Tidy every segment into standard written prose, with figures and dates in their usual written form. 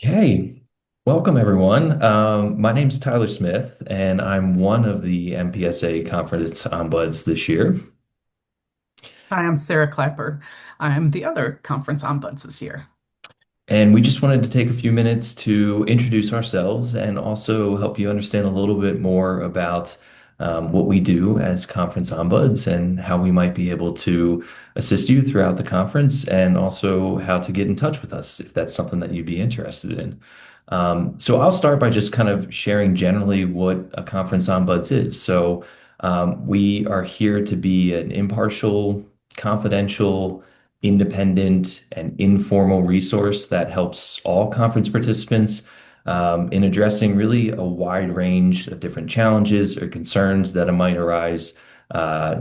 Okay, welcome everyone. My name's Tyler Smith, and I'm one of the MPSA Conference Ombuds this year. Hi, I'm Sarah Clapper. I'm the other conference ombuds this year. And we just wanted to take a few minutes to introduce ourselves and also help you understand a little bit more about what we do as conference ombuds and how we might be able to assist you throughout the conference and also how to get in touch with us if that's something that you'd be interested in. So I'll start by just kind of sharing generally what a conference ombuds is. We are here to be an impartial, confidential, independent and informal resource that helps all conference participants in addressing really a wide range of different challenges or concerns that might arise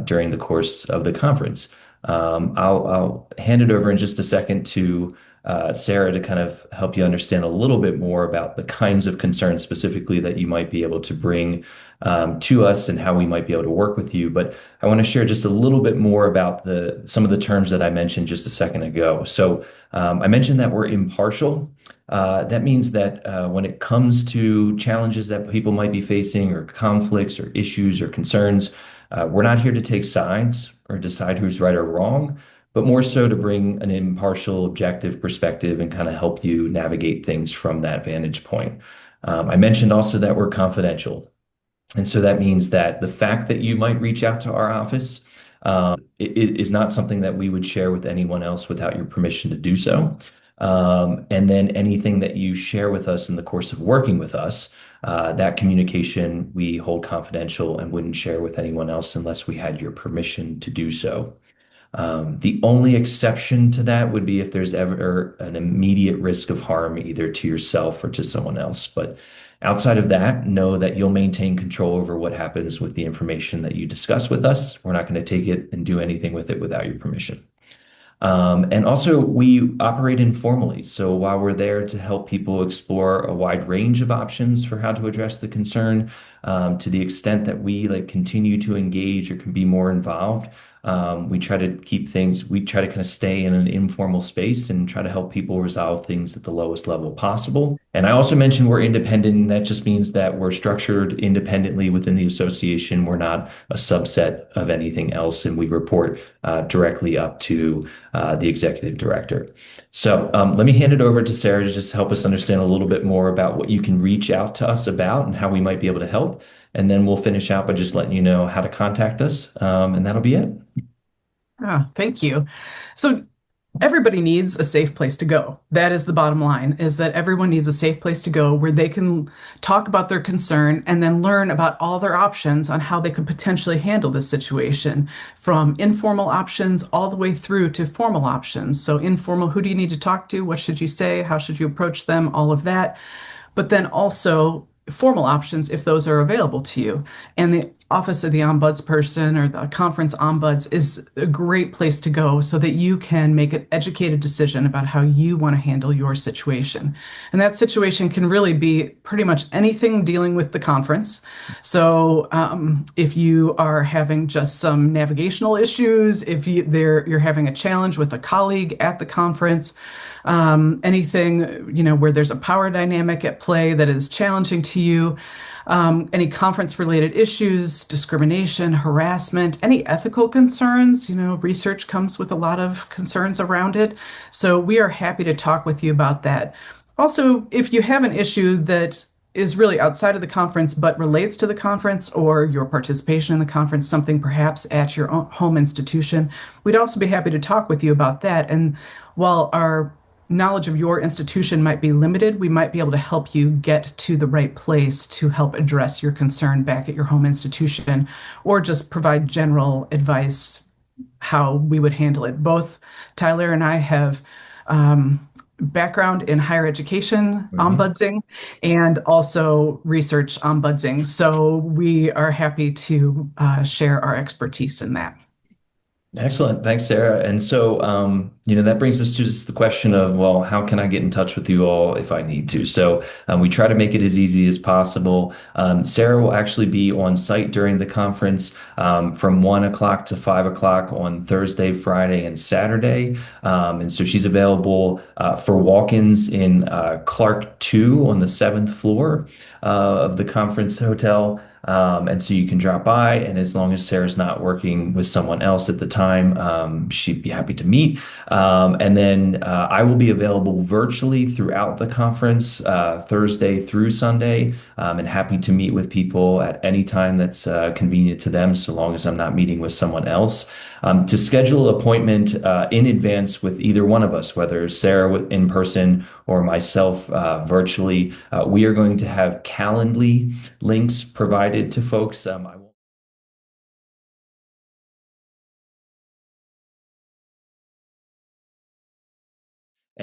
during the course of the conference. I'll hand it over in just a second to Sarah to kind of help you understand a little bit more about the kinds of concerns specifically that you might be able to bring to us and how we might be able to work with you. But I want to share just a little bit more about the some of the terms that I mentioned just a second ago. I mentioned that we're impartial. That means that when it comes to challenges that people might be facing, or conflicts, or issues, or concerns, we're not here to take sides or decide who's right or wrong, but more so to bring an impartial, objective perspective and kind of help you navigate things from that vantage point. I mentioned also that we're confidential. And so that means that the fact that you might reach out to our office is not something that we would share with anyone else without your permission to do so. And then anything that you share with us in the course of working with us, that communication we hold confidential and wouldn't share with anyone else unless we had your permission to do so. The only exception to that would be if there's ever an immediate risk of harm, either to yourself or to someone else. But outside of that, know that you'll maintain control over what happens with the information that you discuss with us. We're not going to take it and do anything with it without your permission. And also, we operate informally. So while we're there to help people explore a wide range of options for how to address the concern, to the extent that we continue to engage or can be more involved, we try to keep things, we try to kind of stay in an informal space and try to help people resolve things at the lowest level possible. And I also mentioned we're independent, and that just means that we're structured independently within the association. We're not a subset of anything else, and we report directly up to the executive director. Let me hand it over to Sarah to just help us understand a little bit more about what you can reach out to us about and how we might be able to help. And then we'll finish out by just letting you know how to contact us. And that'll be it. Thank you. So everybody needs a safe place to go. That is the bottom line, is that everyone needs a safe place to go where they can talk about their concern and then learn about all their options on how they could potentially handle this situation, from informal options all the way through to formal options. So informal, who do you need to talk to? What should you say? How should you approach them? All of that. But then also formal options if those are available to you. And the Office of the Ombuds person or the conference ombuds is a great place to go so that you can make an educated decision about how you want to handle your situation. And that situation can really be pretty much anything dealing with the conference. If you are having just some navigational issues, if you're having a challenge with a colleague at the conference, anything where there's a power dynamic at play that is challenging to you, any conference related issues, discrimination, harassment, any ethical concerns. Research comes with a lot of concerns around it. So we are happy to talk with you about that. Also, if you have an issue that is really outside of the conference but relates to the conference or your participation in the conference, something perhaps at your own home institution, we'd also be happy to talk with you about that. And while our knowledge of your institution might be limited, we might be able to help you get to the right place to help address your concern back at your home institution, or just provide general advice how we would handle it. Both Tyler and I have background in higher education Mhm. ombudsing and also research ombudsing. So we are happy to share our expertise in that. Excellent. Thanks, Sarah. And so, that brings us to just the question of, well, how can I get in touch with you all if I need to? So, we try to make it as easy as possible. Sarah will actually be on site during the conference from 1 o'clock to 5 o'clock on Thursday, Friday, and Saturday. And so she's available for walk-ins in Clark 2 on the seventh floor of the conference hotel. And so you can drop by, and as long as Sarah's not working with someone else at the time, she'd be happy to meet. And then I will be available virtually throughout the conference, Thursday through Sunday, and happy to meet with people at any time that's convenient to them, so long as I'm not meeting with someone else. To schedule an appointment in advance with either one of us, whether Sarah in person or myself virtually, we are going to have Calendly links provided to folks. And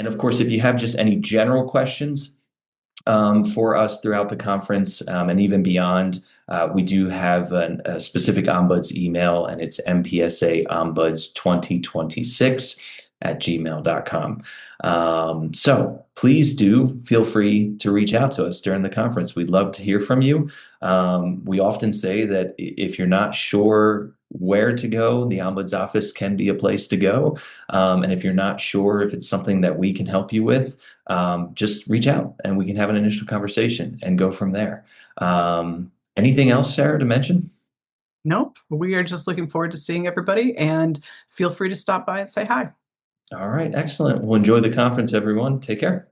of course, if you have just any general questions for us throughout the conference and even beyond, we do have a specific ombuds email, and it's MPSA Ombuds 2026 at gmail.com. So please do feel free to reach out to us during the conference. We'd love to hear from you. We often say that if you're not sure where to go, the Ombuds office can be a place to go. And if you're not sure if it's something that we can help you with, just reach out and we can have an initial conversation and go from there. Anything else, Sarah, to mention? Nope. We are just looking forward to seeing everybody, and feel free to stop by and say hi. All right, excellent. Well, enjoy the conference, everyone. Take care.